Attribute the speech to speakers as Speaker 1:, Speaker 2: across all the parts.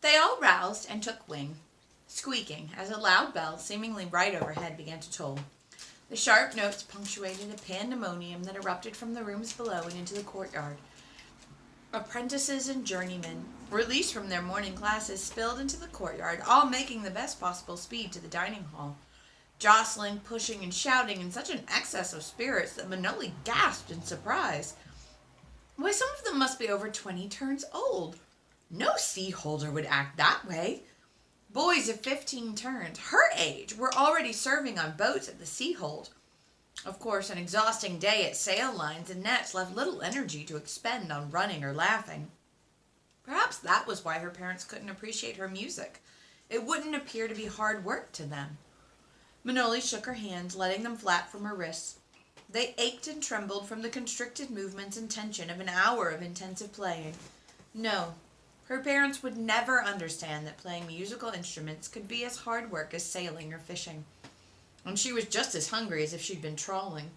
Speaker 1: They all roused and took wing, squeaking, as a loud bell, seemingly right overhead, began to toll. The sharp notes punctuated a pandemonium that erupted from the rooms below and into the courtyard. Apprentices and journeymen, released from their morning classes, spilled into the courtyard, all making the best possible speed to the dining hall, jostling, pushing, and shouting in such an excess of spirits that Manoli gasped in surprise. Why, some of them must be over 20 turns old. No sea holder would act that way. Boys of 15 turns, her age, were already serving on boats at the Sea-Hold. Of course, an exhausting day at sail lines and nets left little energy to expend on running or laughing. Perhaps that was why her parents couldn't appreciate her music. It wouldn't appear to be hard work to them. Manoli shook her hands, letting them flat from her wrists. They ached and trembled from the constricted movements and tension of an hour of intensive playing. No, her parents would never understand that playing musical instruments could be as hard work as sailing or fishing. And she was just as hungry as if she'd been trawling.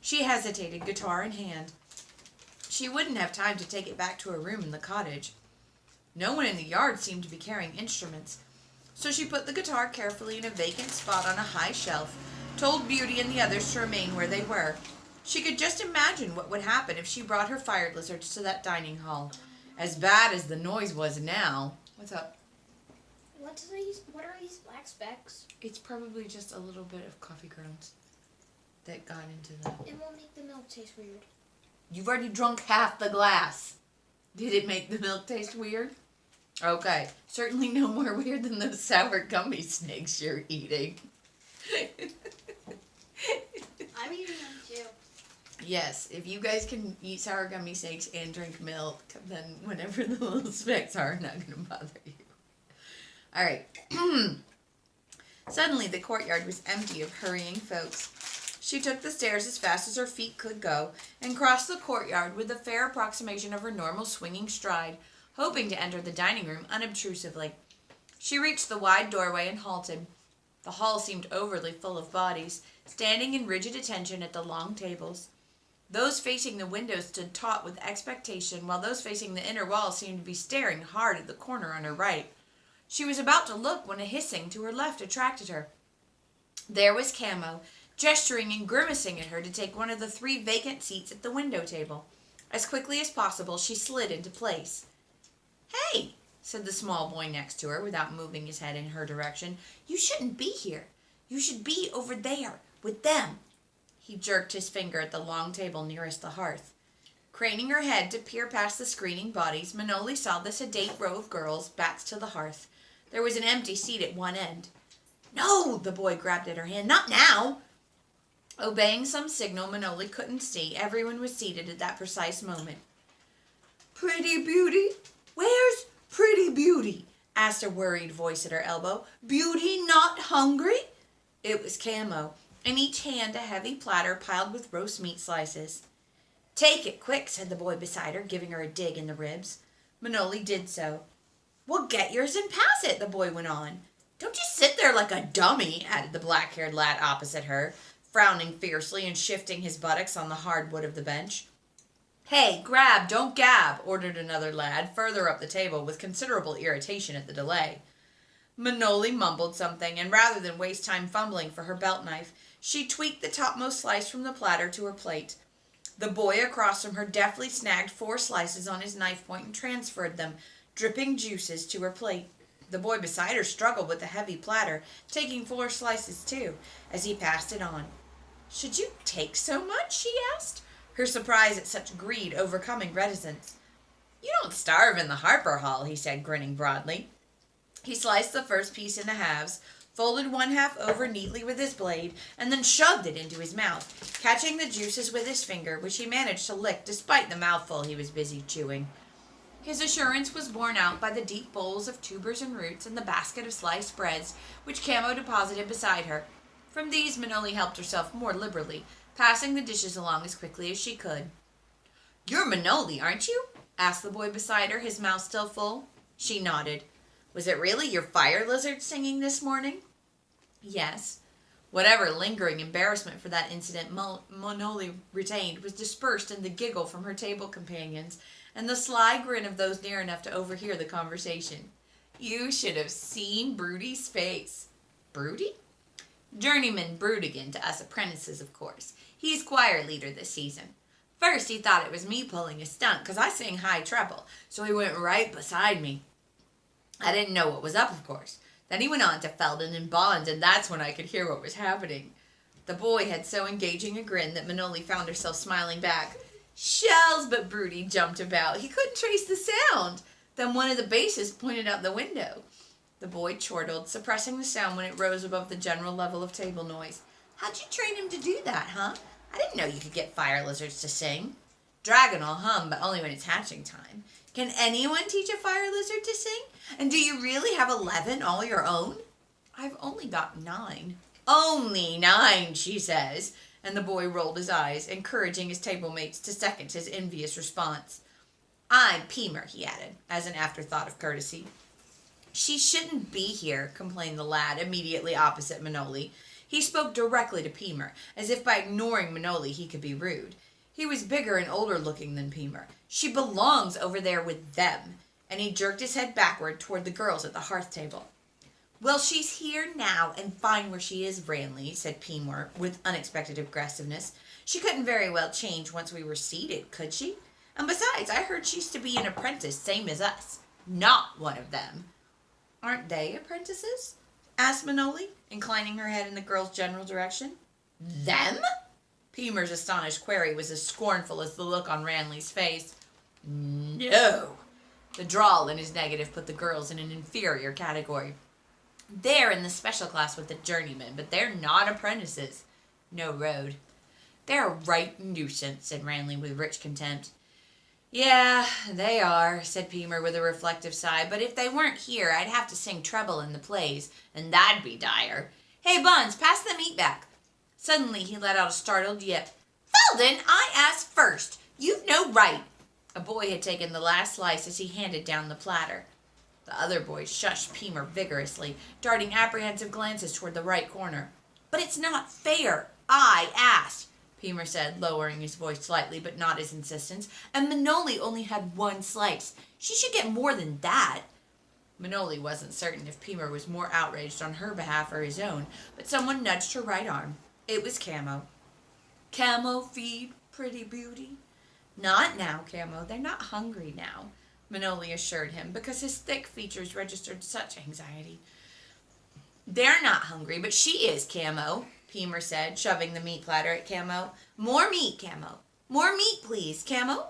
Speaker 1: She hesitated, guitar in hand. She wouldn't have time to take it back to her room in the cottage. No one in the yard seemed to be carrying instruments, so she put the guitar carefully in a vacant spot on a high shelf, told Beauty and the others to remain where they were. She could just imagine what would happen if she brought her fire lizards to that dining hall. As bad as the noise was now. What's up?
Speaker 2: What are these black specks?
Speaker 1: It's probably just a little bit of coffee grounds that got into the...
Speaker 2: It won't make the milk taste weird.
Speaker 1: You've already drunk half the glass. Did it make the milk taste weird? Okay. Certainly no more weird than those sour gummy snakes you're eating.
Speaker 2: I'm eating them too.
Speaker 1: Yes, if you guys can eat sour gummy snakes and drink milk, then whatever the little specks are not going to bother you. All right. Suddenly, the courtyard was empty of hurrying folks. She took the stairs as fast as her feet could go and crossed the courtyard with a fair approximation of her normal swinging stride, hoping to enter the dining room unobtrusively. She reached the wide doorway and halted. The hall seemed overly full of bodies, standing in rigid attention at the long tables. Those facing the windows stood taut with expectation, while those facing the inner wall seemed to be staring hard at the corner on her right. She was about to look when a hissing to her left attracted her. There was Camo, gesturing and grimacing at her to take one of the 3 vacant seats at the window table. As quickly as possible, she slid into place. "Hey," said the small boy next to her, without moving his head in her direction. "You shouldn't be here. You should be over there, with them." He jerked his finger at the long table nearest the hearth. Craning her head to peer past the screening bodies, Manoli saw the sedate row of girls, backs to the hearth. There was an empty seat at one end. "No!" the boy grabbed at her hand. "Not now!" Obeying some signal Manoli couldn't see, everyone was seated at that precise moment. "Pretty Beauty? Where's Pretty Beauty?" asked a worried voice at her elbow. "Beauty not hungry?" It was Camo, in each hand a heavy platter piled with roast meat slices. "Take it, quick," said the boy beside her, giving her a dig in the ribs. Manoli did so. "Well, get yours and pass it," the boy went on. "Don't you sit there like a dummy," added the black-haired lad opposite her, frowning fiercely and shifting his buttocks on the hard wood of the bench. "Hey, grab, don't gab," ordered another lad, further up the table, with considerable irritation at the delay. Manoli mumbled something, and rather than waste time fumbling for her belt knife, she tweaked the topmost slice from the platter to her plate. The boy across from her deftly snagged 4 slices on his knife point and transferred them, dripping juices, to her plate. The boy beside her struggled with the heavy platter, taking 4 slices too, as he passed it on. "Should you take so much?" she asked, her surprise at such greed overcoming reticence. "You don't starve in the Harper Hall," he said, grinning broadly. He sliced the first piece into halves, folded one half over neatly with his blade, and then shoved it into his mouth, catching the juices with his finger, which he managed to lick despite the mouthful he was busy chewing. His assurance was borne out by the deep bowls of tubers and roots and the basket of sliced breads, which Camo deposited beside her. From these Manoli helped herself more liberally, passing the dishes along as quickly as she could. "You're Manoli, aren't you?" asked the boy beside her, his mouth still full. She nodded. "Was it really your fire lizard singing this morning?" "Yes." Whatever lingering embarrassment for that incident Manoli retained was dispersed in the giggle from her table companions and the sly grin of those near enough to overhear the conversation. You should have seen Broodie's face. Broodie? Journeyman Broodigan to us apprentices, of course. He's choir leader this season. First, he thought it was me pulling a stunt, because I sing high treble, so he went right beside me. I didn't know what was up, of course. Then he went on to Felden and Bond, and that's when I could hear what was happening. The boy had so engaging a grin that Manoli found herself smiling back. Shells, but Broody jumped about. He couldn't trace the sound. Then one of the basses pointed out the window. The boy chortled, suppressing the sound when it rose above the general level of table noise. How'd you train him to do that, huh? I didn't know you could get fire lizards to sing. Dragon'll hum, but only when it's hatching time. Can anyone teach a fire lizard to sing? And do you really have 11 all your own? I've only got 9. Only 9, she says. And the boy rolled his eyes, encouraging his table mates to second his envious response. I'm Peemer, he added, as an afterthought of courtesy. She shouldn't be here, complained the lad, immediately opposite Manoli. He spoke directly to Peemer, as if by ignoring Manoli he could be rude. He was bigger and older looking than Peemer. She belongs over there with them. And he jerked his head backward toward the girls at the hearth table. Well, she's here now, and fine where she is, Ranley, said Peemer with unexpected aggressiveness. She couldn't very well change once we were seated, could she? And besides, I heard she's to be an apprentice, same as us. Not one of them. Aren't they apprentices? Asked Manoli, inclining her head in the girl's general direction. Them? Peemer's astonished query was as scornful as the look on Ranley's face. No. The drawl in his negative put the girls in an inferior category. They're in the special class with the journeymen, but they're not apprentices. No road. They're a right nuisance, said Ranley with rich contempt. Yeah, they are, said Peemer with a reflective sigh, but if they weren't here, I'd have to sing treble in the plays, and that'd be dire. Hey, Buns, pass the meat back. Suddenly he let out a startled yip. Felden, I asked first. You've no right. A boy had taken the last slice as he handed down the platter. The other boys shushed Peemer vigorously, darting apprehensive glances toward the right corner. But it's not fair. I asked, Peemer said, lowering his voice slightly, but not his insistence. And Manoli only had 1 slice. She should get more than that. Manoli wasn't certain if Peemer was more outraged on her behalf or his own, but someone nudged her right arm. It was Camo. Camo, feed, pretty beauty. Not now, Camo. They're not hungry now, Manoli assured him, because his thick features registered such anxiety. They're not hungry, but she is, Camo, Peemer said, shoving the meat platter at Camo. More meat, Camo. More meat, please, Camo.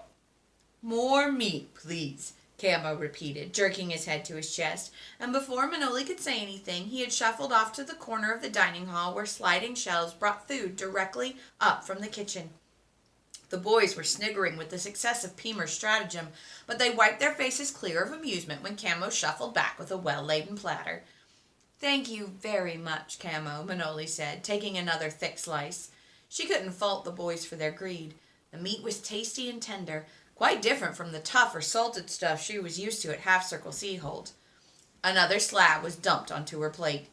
Speaker 1: More meat, please, Camo repeated, jerking his head to his chest, and before Manoli could say anything, he had shuffled off to the corner of the dining hall where sliding shelves brought food directly up from the kitchen. The boys were sniggering with the success of Peemer's stratagem, but they wiped their faces clear of amusement when Camo shuffled back with a well-laden platter. Thank you very much, Camo, Manoli said, taking another thick slice. She couldn't fault the boys for their greed. The meat was tasty and tender, quite different from the tough or salted stuff she was used to at Half-Circle Seahold. Another slab was dumped onto her plate.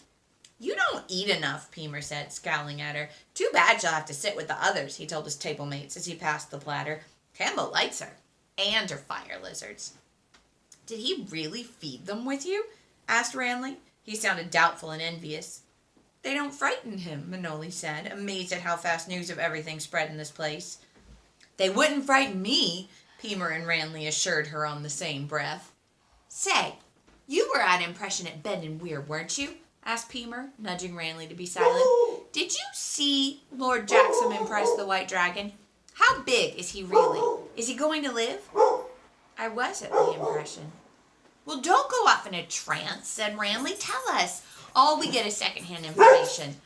Speaker 1: You don't eat enough, Peemer said, scowling at her. Too bad she'll have to sit with the others, he told his table mates as he passed the platter. Camo likes her, and her fire lizards. Did he really feed them with you? Asked Ranley. He sounded doubtful and envious. They don't frighten him, Manoli said, amazed at how fast news of everything spread in this place. They wouldn't frighten me, Peemer and Ranley assured her on the same breath. Say, you were at Impression at Bend and Weir, weren't you? Asked Peemer, nudging Ranley to be silent. Did you see Lord Jackson impress the White Dragon? How big is he really? Is he going to live? I was at the Impression. Well, don't go off in a trance, said Ranley. Tell us. All we get is second-hand information.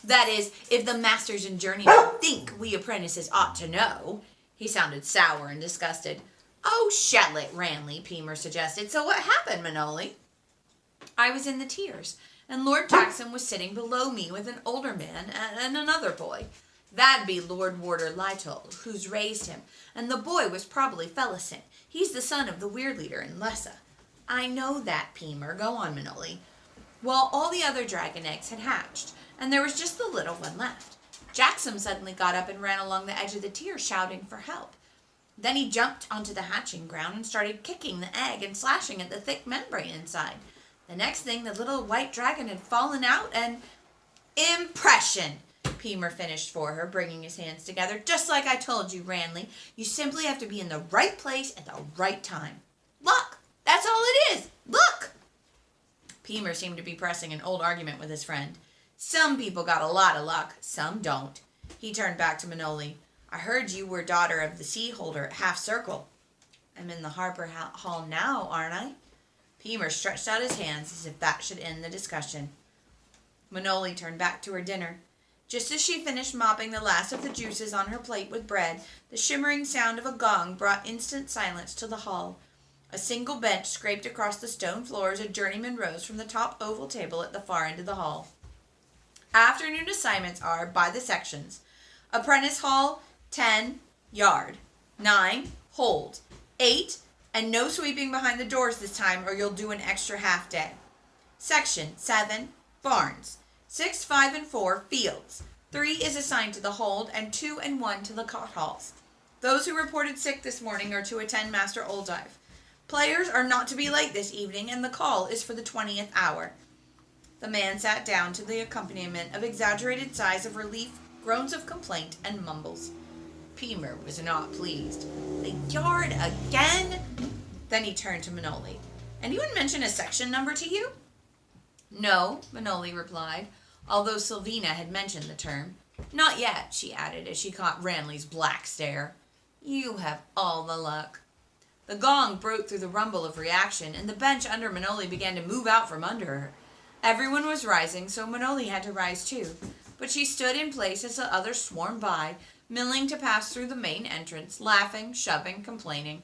Speaker 1: That is, if the masters and journeymen think we apprentices ought to know. He sounded sour and disgusted. Oh, shell it, Ranley, Peemer suggested. So what happened, Manoli? I was in the tiers, and Lord Jackson was sitting below me with an older man and another boy. That'd be Lord Warder Lytol, who's raised him, and the boy was probably Felicent. He's the son of the Weir leader in Lessa. I know that, Peemer. Go on, Manoli. Well, all the other dragon eggs had hatched, and there was just the little one left. Jackson suddenly got up and ran along the edge of the tier, shouting for help. Then he jumped onto the hatching ground and started kicking the egg and slashing at the thick membrane inside. The next thing, the little white dragon had fallen out and... Impression, Peemer finished for her, bringing his hands together. Just like I told you, Ranley. You simply have to be in the right place at the right time. Luck! That's all it is! Luck! Peemer seemed to be pressing an old argument with his friend. Some people got a lot of luck, some don't. He turned back to Manoli. I heard you were daughter of the sea holder at Half Circle. I'm in the Harper Hall now, aren't I? Peemer stretched out his hands as if that should end the discussion. Manoli turned back to her dinner. Just as she finished mopping the last of the juices on her plate with bread, the shimmering sound of a gong brought instant silence to the hall. A single bench scraped across the stone floor as a journeyman rose from the top oval table at the far end of the hall. Afternoon assignments are, by the sections, Apprentice Hall, 10, yard, 9, hold, 8, and no sweeping behind the doors this time or you'll do an extra half day. Section 7, barns, 6, 5, and 4, fields. 3 is assigned to the hold and 2 and 1 to the cot halls. Those who reported sick this morning are to attend Master Oldive. Players are not to be late this evening, and the call is for the 20th hour. The man sat down to the accompaniment of exaggerated sighs of relief, groans of complaint, and mumbles. Peemer was not pleased. The yard again? Then he turned to Manoli. Anyone mention a section number to you? No, Manoli replied, although Sylvina had mentioned the term. Not yet, she added as she caught Ranley's black stare. You have all the luck. The gong broke through the rumble of reaction, and the bench under Manoli began to move out from under her. Everyone was rising, so Manoli had to rise too, but she stood in place as the others swarmed by, milling to pass through the main entrance, laughing, shoving, complaining.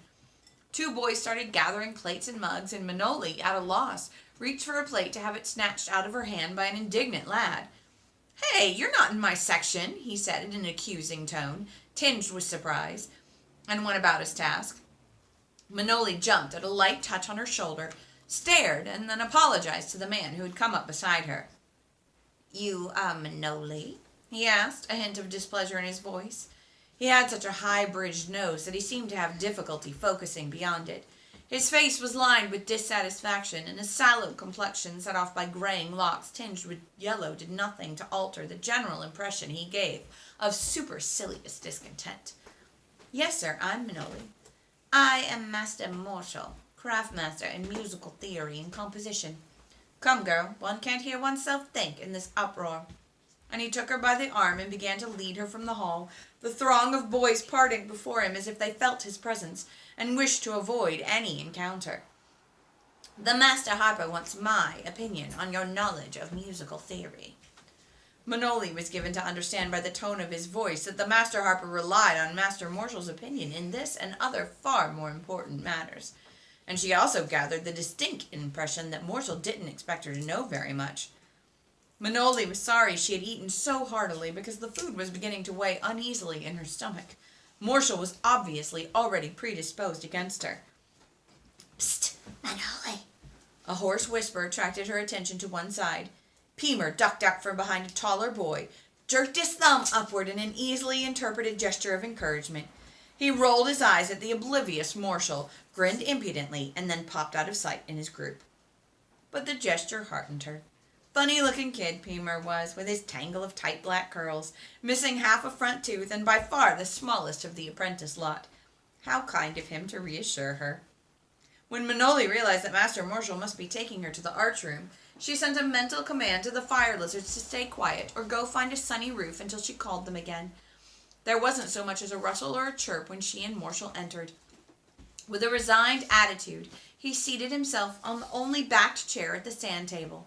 Speaker 1: 2 boys started gathering plates and mugs, and Manoli, at a loss, reached for a plate to have it snatched out of her hand by an indignant lad. Hey, you're not in my section, he said in an accusing tone, tinged with surprise, and went about his task. Manoli jumped at a light touch on her shoulder, stared, and then apologized to the man who had come up beside her. You are Manoli? He asked, a hint of displeasure in his voice. He had such a high-bridged nose that he seemed to have difficulty focusing beyond it. His face was lined with dissatisfaction, and his sallow complexion, set off by graying locks tinged with yellow, did nothing to alter the general impression he gave of supercilious discontent. Yes, sir, I'm Manoli. I am Master Marshall, craftmaster in musical theory and composition. Come, girl, one can't hear oneself think in this uproar. And he took her by the arm and began to lead her from the hall, the throng of boys parting before him as if they felt his presence and wished to avoid any encounter. The Master Harper wants my opinion on your knowledge of musical theory. Manoli was given to understand by the tone of his voice that the Master Harper relied on Master Marshall's opinion in this and other far more important matters, and she also gathered the distinct impression that Marshall didn't expect her to know very much. Manoli was sorry she had eaten so heartily because the food was beginning to weigh uneasily in her stomach. Marshall was obviously already predisposed against her. Psst, Manoli! A hoarse whisper attracted her attention to one side. Peemer ducked out from behind a taller boy, jerked his thumb upward in an easily interpreted gesture of encouragement. He rolled his eyes at the oblivious Marshall, grinned impudently, and then popped out of sight in his group. But the gesture heartened her. Funny-looking kid Peemer was, with his tangle of tight black curls, missing half a front tooth, and by far the smallest of the apprentice lot. How kind of him to reassure her. When Manoli realized that Master Marshall must be taking her to the arch room, she sent a mental command to the fire lizards to stay quiet or go find a sunny roof until she called them again. There wasn't so much as a rustle or a chirp when she and Marshall entered. With a resigned attitude, he seated himself on the only backed chair at the sand table.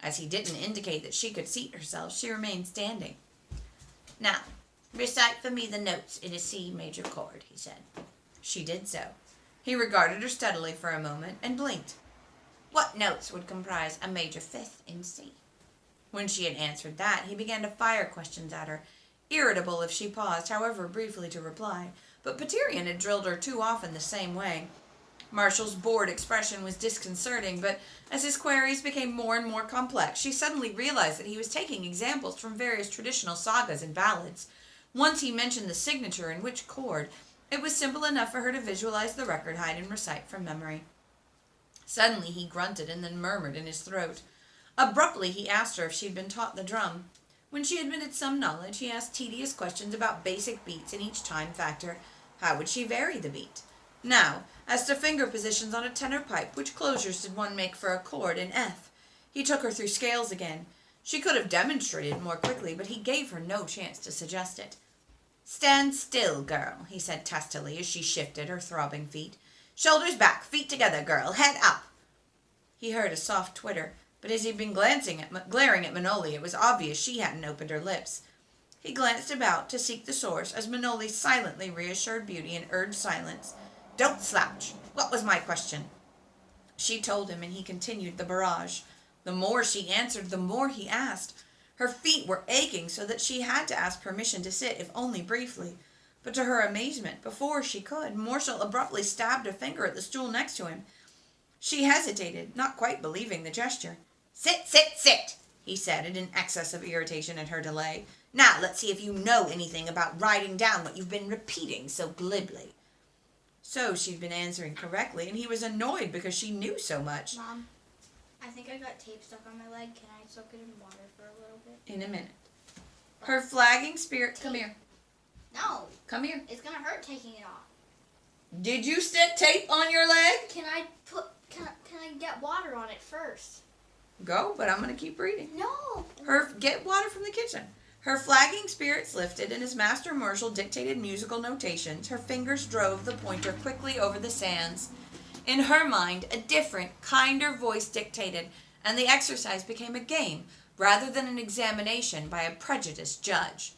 Speaker 1: As he didn't indicate that she could seat herself, she remained standing. Now, recite for me the notes in a C major chord, he said. She did so. He regarded her steadily for a moment and blinked. What notes would comprise a major fifth in C? When she had answered that, he began to fire questions at her, irritable if she paused, however briefly, to reply. But Paterian had drilled her too often the same way. Marshall's bored expression was disconcerting, but as his queries became more and more complex, she suddenly realized that he was taking examples from various traditional sagas and ballads. Once he mentioned the signature in which chord, it was simple enough for her to visualize the record height and recite from memory. Suddenly he grunted and then murmured in his throat. Abruptly he asked her if she'd been taught the drum. When she admitted some knowledge, he asked tedious questions about basic beats and each time factor. How would she vary the beat? Now, as to finger positions on a tenor pipe, which closures did one make for a chord in F? He took her through scales again. She could have demonstrated more quickly, but he gave her no chance to suggest it. "Stand still, girl," he said testily as she shifted her throbbing feet. "Shoulders back, feet together, girl, head up." He heard a soft twitter, but as he'd been glaring at Manoli, it was obvious she hadn't opened her lips. He glanced about to seek the source as Manoli silently reassured Beauty and urged silence. "Don't slouch. What was my question?" She told him, and he continued the barrage. The more she answered, the more he asked. Her feet were aching so that she had to ask permission to sit, if only briefly. But to her amazement, before she could, Morshall abruptly stabbed a finger at the stool next to him. She hesitated, not quite believing the gesture. "Sit, sit, sit," he said in an excess of irritation at her delay. "Now let's see if you know anything about writing down what you've been repeating so glibly." So she'd been answering correctly, and he was annoyed because she knew so much.
Speaker 2: Mom, I think I got tape stuck on my leg. Can I soak it in water for a little bit?
Speaker 1: In a minute. Her flagging spirit... Come here.
Speaker 2: No.
Speaker 1: Come here.
Speaker 2: It's going to hurt taking it off.
Speaker 1: Did you stick tape on your leg?
Speaker 2: Can I get water on it first?
Speaker 1: Go, but I'm going to keep reading.
Speaker 2: No.
Speaker 1: Get water from the kitchen. Her flagging spirits lifted, and as Master Marshall dictated musical notations, her fingers drove the pointer quickly over the sands. In her mind, a different, kinder voice dictated, and the exercise became a game, rather than an examination by a prejudiced judge.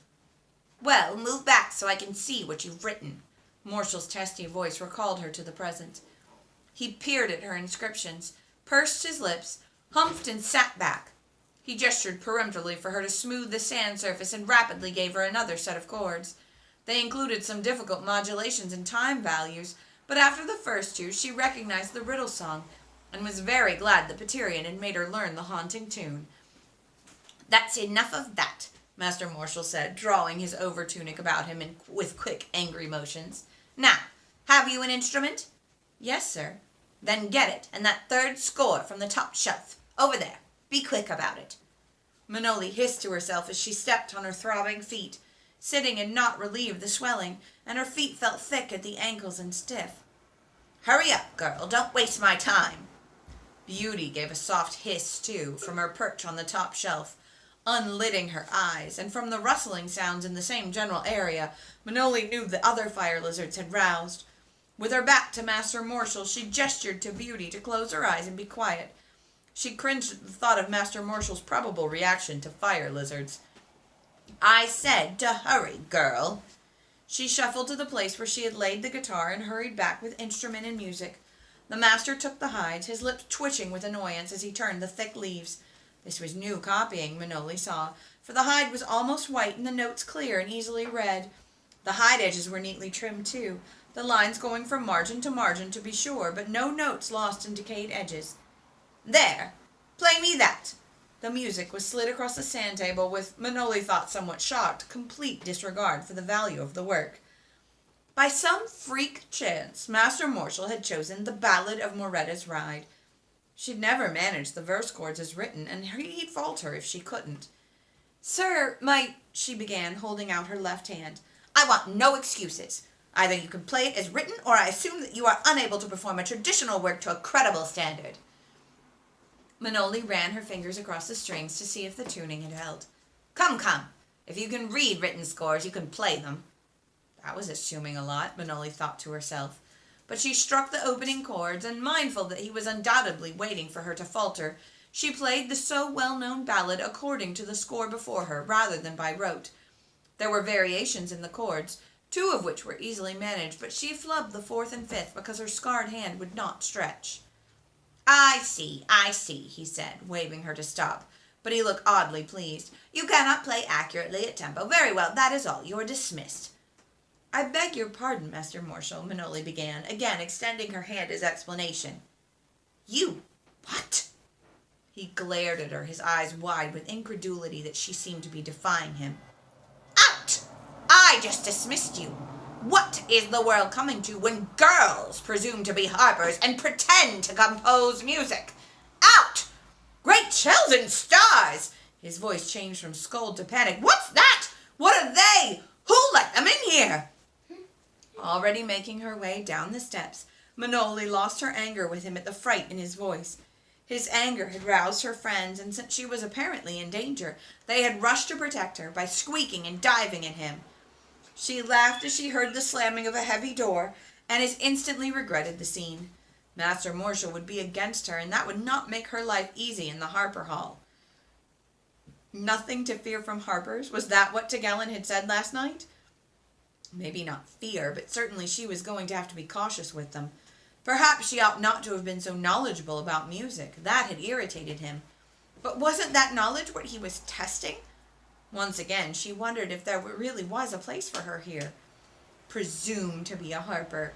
Speaker 1: "Well, move back so I can see what you've written." Marshall's testy voice recalled her to the present. He peered at her inscriptions, pursed his lips, humphed and sat back. He gestured peremptorily for her to smooth the sand surface and rapidly gave her another set of chords. They included some difficult modulations and time values, but after the first two she recognized the riddle song and was very glad that Petirian had made her learn the haunting tune. "That's enough of that," Master Marshall said, drawing his overtunic about him with quick, angry motions. "Now, have you an instrument?" "Yes, sir." "Then get it, and that third score from the top shelf. Over there. Be quick about it." Manoli hissed to herself as she stepped on her throbbing feet. Sitting had not relieved the swelling, and her feet felt thick at the ankles and stiff. "Hurry up, girl. Don't waste my time." Beauty gave a soft hiss, too, from her perch on the top shelf, unlidding her eyes, and from the rustling sounds in the same general area, Manoli knew the other fire lizards had roused. With her back to Master Marshall, she gestured to Beauty to close her eyes and be quiet. She cringed at the thought of Master Marshall's probable reaction to fire lizards. "I said to hurry, girl." She shuffled to the place where she had laid the guitar and hurried back with instrument and music. The master took the hides, his lips twitching with annoyance as he turned the thick leaves. This was new copying, Manoli saw, for the hide was almost white and the notes clear and easily read. The hide edges were neatly trimmed, too, the lines going from margin to margin to be sure, but no notes lost in decayed edges. "There, play me that." The music was slid across the sand table with, Manoli thought somewhat shocked, complete disregard for the value of the work. By some freak chance, Master Marshall had chosen the Ballad of Moretta's Ride. She'd never managed the verse chords as written, and he'd falter if she couldn't. "Sir, she began, holding out her left hand. "I want no excuses. Either you can play it as written, or I assume that you are unable to perform a traditional work to a credible standard." Manoli ran her fingers across the strings to see if the tuning had held. Come. If you can read written scores, you can play them." That was assuming a lot, Manoli thought to herself. But she struck the opening chords, and mindful that he was undoubtedly waiting for her to falter, she played the so well-known ballad according to the score before her, rather than by rote. There were variations in the chords, 2 of which were easily managed, but she flubbed the 4th and 5th because her scarred hand would not stretch. I see, he said, waving her to stop, but he looked oddly pleased. "You cannot play accurately at tempo. Very well, that is all. You are dismissed." "I beg your pardon, Master Marshall," Manoli began, again extending her hand as explanation. "You what?" He glared at her, his eyes wide with incredulity that she seemed to be defying him. "Out! I just dismissed you. What is the world coming to when girls presume to be harpers and pretend to compose music? Out! Great chills and stars! His voice changed from scold to panic. What's that? What are they? Who let them in here? Already making her way down the steps, Manoli lost her anger with him at the fright in his voice. His anger had roused her friends, and since she was apparently in danger, they had rushed to protect her by squeaking and diving at him. She laughed as she heard the slamming of a heavy door, and as instantly regretted the scene. Master Morshall would be against her, and that would not make her life easy in the Harper Hall. Nothing to fear from harpers? Was that what Tegelen had said last night? Maybe not fear, but certainly she was going to have to be cautious with them. Perhaps she ought not to have been so knowledgeable about music. That had irritated him. But wasn't that knowledge what he was testing? Once again, she wondered if there really was a place for her here. Presume to be a harper.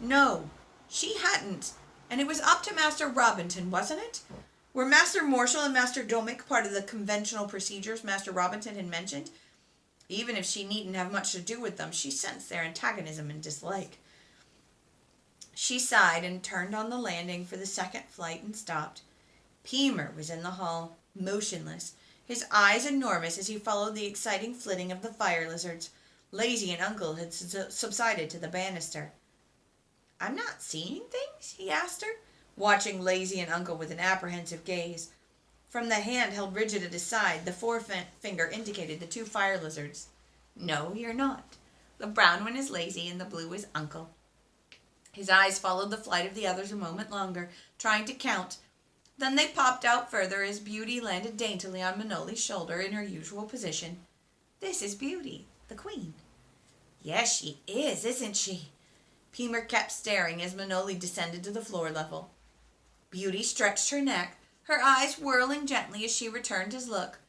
Speaker 1: No, she hadn't. And it was up to Master Robinson, wasn't it? Were Master Morshall and Master Domick part of the conventional procedures Master Robinson had mentioned? Even if she needn't have much to do with them, she sensed their antagonism and dislike. She sighed and turned on the landing for the second flight and stopped. Pemer was in the hall, motionless, his eyes enormous as he followed the exciting flitting of the fire lizards. Lazy and Uncle had subsided to the banister. I'm not seeing things? He asked her, watching Lazy and Uncle with an apprehensive gaze. From the hand held rigid at his side, the forefinger indicated the two fire lizards. No, you're not. The brown one is Lazy and the blue is Uncle. His eyes followed the flight of the others a moment longer, trying to count. Then they popped out further as Beauty landed daintily on Manoli's shoulder in her usual position. This is Beauty, the queen. Yes, she is, isn't she? Pemer kept staring as Manoli descended to the floor level. Beauty stretched her neck, her eyes whirling gently as she returned his look.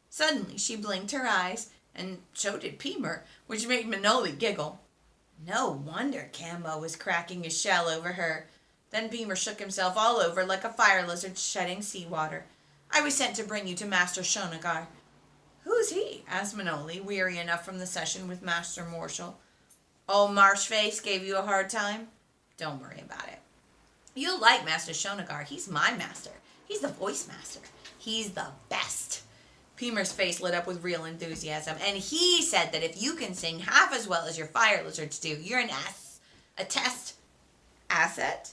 Speaker 1: Suddenly she blinked her eyes, and so did Pemer, which made Manoli giggle. No wonder Cambo was cracking his shell over her. Then Pemer shook himself all over like a fire lizard shedding seawater. I was sent to bring you to Master Shonagar. Who's he? Asked Manoli, weary enough from the session with Master Morshall. Old Marshface gave you a hard time? Don't worry about it. You'll like Master Shonagar. He's my master. He's the voice master. He's the best. Pemer's face lit up with real enthusiasm, and he said that if you can sing half as well as your fire lizards do, you're an test asset.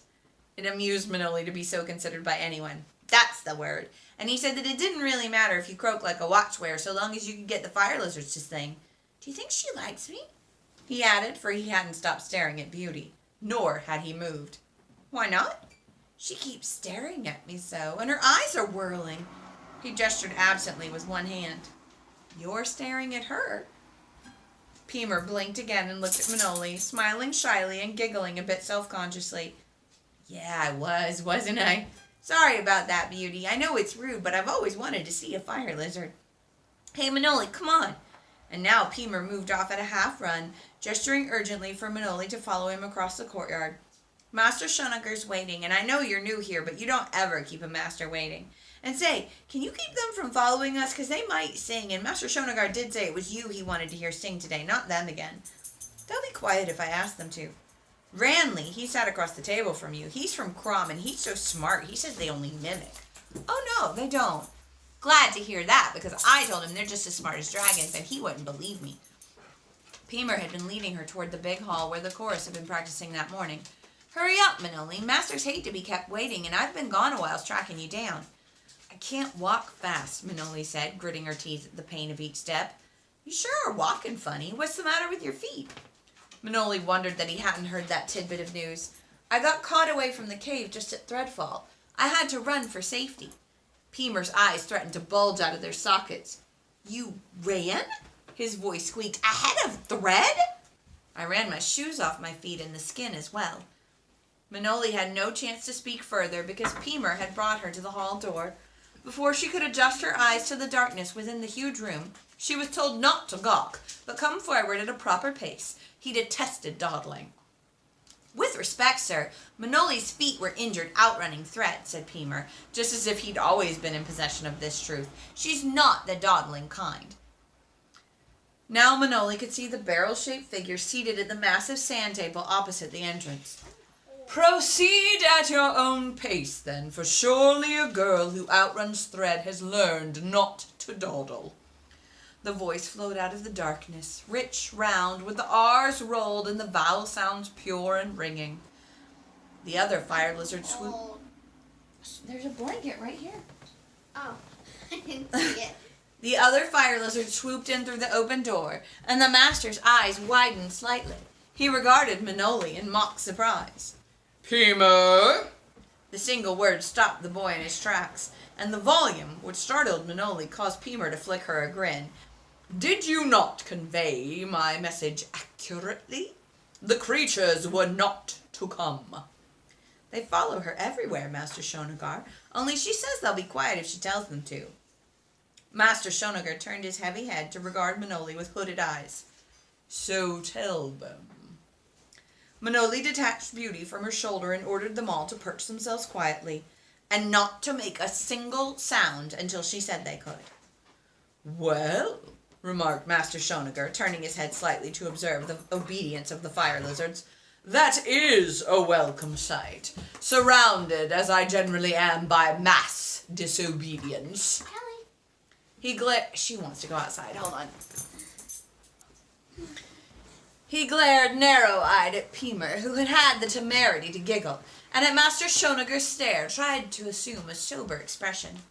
Speaker 1: It amused Manoli to be so considered by anyone. That's the word. And he said that it didn't really matter if you croaked like a watchware so long as you could get the fire lizards to sing. Do you think she likes me? He added, for he hadn't stopped staring at Beauty, nor had he moved. Why not? She keeps staring at me so, and her eyes are whirling. He gestured absently with one hand. You're staring at her. Pemer blinked again and looked at Manoli, smiling shyly and giggling a bit self-consciously. Yeah, I was, wasn't I? Sorry about that, Beauty. I know it's rude, but I've always wanted to see a fire lizard. Hey, Manoli, come on. And now Pemer moved off at a half-run, gesturing urgently for Manoli to follow him across the courtyard. Master Shonagar's waiting, and I know you're new here, but you don't ever keep a master waiting. And say, can you keep them from following us? Because they might sing, and Master Shonagar did say it was you he wanted to hear sing today, not them again. They'll be quiet if I ask them to. Ranley, he sat across the table from you. He's from Crom, and he's so smart. He says they only mimic. Oh, no, they don't. Glad to hear that, because I told him they're just as smart as dragons, and he wouldn't believe me. Pemer had been leading her toward the big hall where the chorus had been practicing that morning. Hurry up, Manoli. Masters hate to be kept waiting, and I've been gone a while tracking you down. I can't walk fast, Manoli said, gritting her teeth at the pain of each step. You sure are walking funny. What's the matter with your feet? Manoli wondered that he hadn't heard that tidbit of news. I got caught away from the cave just at Threadfall. I had to run for safety. Pemer's eyes threatened to bulge out of their sockets. You ran? His voice squeaked. Ahead of Thread? I ran my shoes off my feet and the skin as well. Manoli had no chance to speak further because Pemer had brought her to the hall door. Before she could adjust her eyes to the darkness within the huge room, she was told not to gawk, but come forward at a proper pace. He detested dawdling. With respect, sir, Manoli's feet were injured outrunning Thread, said Pemer, just as if he'd always been in possession of this truth. She's not the dawdling kind. Now Manoli could see the barrel-shaped figure seated at the massive sand table opposite the entrance. "Proceed at your own pace, then, for surely a girl who outruns thread has learned not to dawdle." The voice flowed out of the darkness, rich, round, with the R's rolled and the vowel sounds pure and ringing. The other fire lizard swooped...
Speaker 2: Oh.
Speaker 1: There's a blanket right here.
Speaker 2: Oh, I didn't see it.
Speaker 1: The other fire lizard swooped in through the open door, and the master's eyes widened slightly. He regarded Manoli in mock surprise. "Peemer!" The single word stopped the boy in his tracks, and the volume, which startled Manoli, caused Peemer to flick her a grin. "Did you not convey my message accurately? The creatures were not to come." "They follow her everywhere, Master Shonagar, only she says they'll be quiet if she tells them to." Master Shonagar turned his heavy head to regard Manoli with hooded eyes. "So tell them." Manoli detached Beauty from her shoulder and ordered them all to perch themselves quietly, and not to make a single sound until she said they could. "Well," remarked Master Shonagar, turning his head slightly to observe the obedience of the fire lizards, "that is a welcome sight, surrounded as I generally am by mass disobedience."
Speaker 2: Ellie.
Speaker 1: She wants to go outside. Hold on. He glared narrow-eyed at Peemer, who had had the temerity to giggle, and at Master Shonagar's stare tried to assume a sober expression.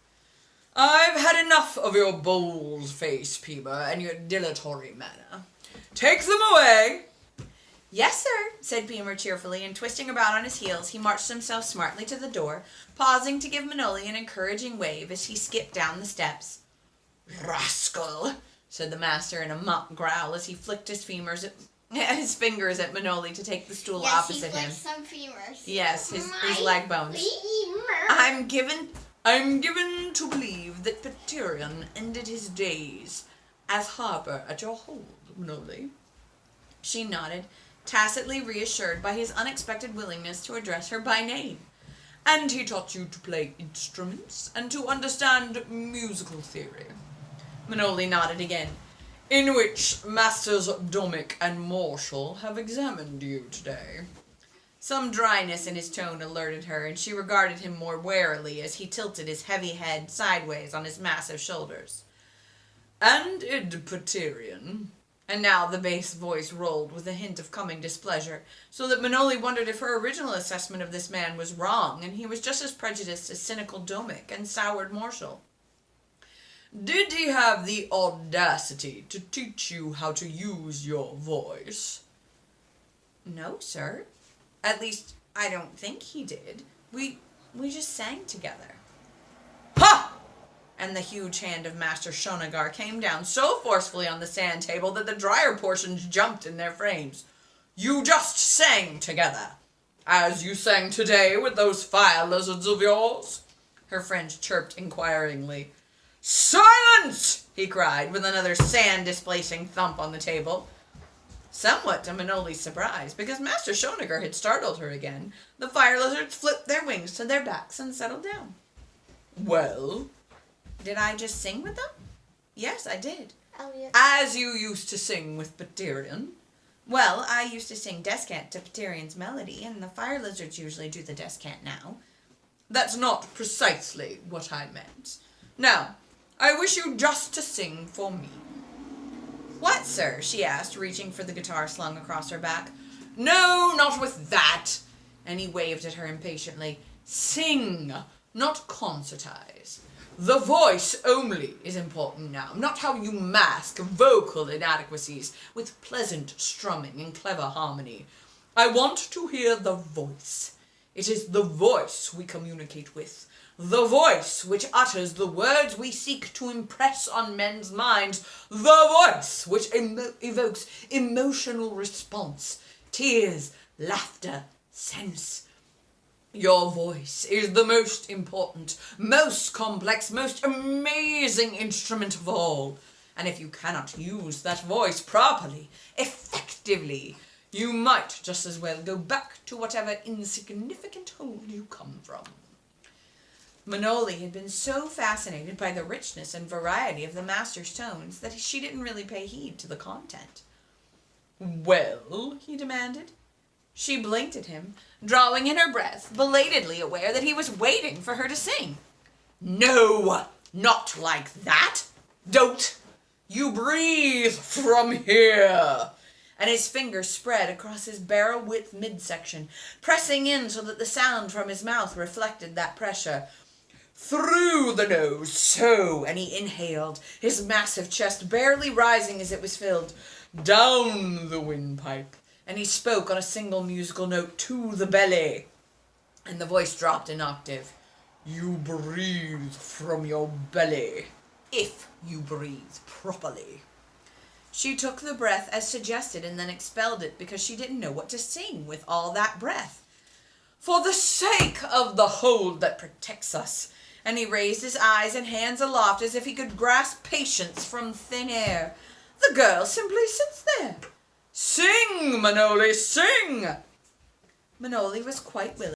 Speaker 1: "I've had enough of your bold-face, Peemer, and your dilatory manner. Take them away." "Yes, sir," said Peemer cheerfully, and twisting about on his heels, he marched himself smartly to the door, pausing to give Manoli an encouraging wave as he skipped down the steps. "Rascal," said the master in a mock growl as he flicked his fingers at Manoli to take the stool opposite him.
Speaker 2: Yes, he flicked some femurs.
Speaker 1: Yes, his leg bones.
Speaker 2: Femur.
Speaker 1: I'm given to believe that Patirion ended his days as harper at your hold, Manoli." She nodded, tacitly reassured by his unexpected willingness to address her by name. "And he taught you to play instruments and to understand musical theory." Manoli nodded again. "In which Masters Domic and Marshall have examined you today." Some dryness in his tone alerted her, and she regarded him more warily as he tilted his heavy head sideways on his massive shoulders. "And Id Patirion." And now the bass voice rolled with a hint of coming displeasure, so that Manoli wondered if her original assessment of this man was wrong, and he was just as prejudiced as cynical Domic and soured Marshall. "Did he have the audacity to teach you how to use your voice?" "No, sir. At least, I don't think he did. We just sang together." "Ha!" And the huge hand of Master Shonagar came down so forcefully on the sand table that the drier portions jumped in their frames. "You just sang together, as you sang today with those fire lizards of yours?" Her friend chirped inquiringly. "Silence!" he cried, with another sand-displacing thump on the table. Somewhat to Manoli's surprise, because Master Shonagar had startled her again, the fire lizards flipped their wings to their backs and settled down. "Well?" "Did I just sing with them?" "Yes, I did."
Speaker 2: Elliot.
Speaker 1: "As you used to sing with Patirion?" "Well, I used to sing descant to Patirion's melody, and the fire lizards usually do the descant now." "That's not precisely what I meant. Now, I wish you just to sing for me." "What, sir?" she asked, reaching for the guitar slung across her back. "No, not with that!" And he waved at her impatiently. "Sing, not concertize. The voice only is important now, not how you mask vocal inadequacies with pleasant strumming and clever harmony. I want to hear the voice. It is the voice we communicate with. The voice which utters the words we seek to impress on men's minds. The voice which evokes emotional response, tears, laughter, sense. Your voice is the most important, most complex, most amazing instrument of all. And if you cannot use that voice properly, effectively, you might just as well go back to whatever insignificant hole you come from." Manoli had been so fascinated by the richness and variety of the master's tones that she didn't really pay heed to the content. "Well?" he demanded. She blinked at him, drawing in her breath, belatedly aware that he was waiting for her to sing. "No, not like that. Don't. You breathe from here." And his fingers spread across his barrel-width midsection, pressing in so that the sound from his mouth reflected that pressure. "Through the nose, so," and he inhaled, his massive chest barely rising as it was filled. "Down the windpipe," and he spoke on a single musical note, "to the belly," and the voice dropped an octave. "You breathe from your belly, if you breathe properly." She took the breath as suggested and then expelled it because she didn't know what to sing with all that breath. "For the sake of the hold that protects us," and he raised his eyes and hands aloft as if he could grasp patience from thin air. The girl simply sits there. "Sing, Manoli, sing!" Manoli was quite willing.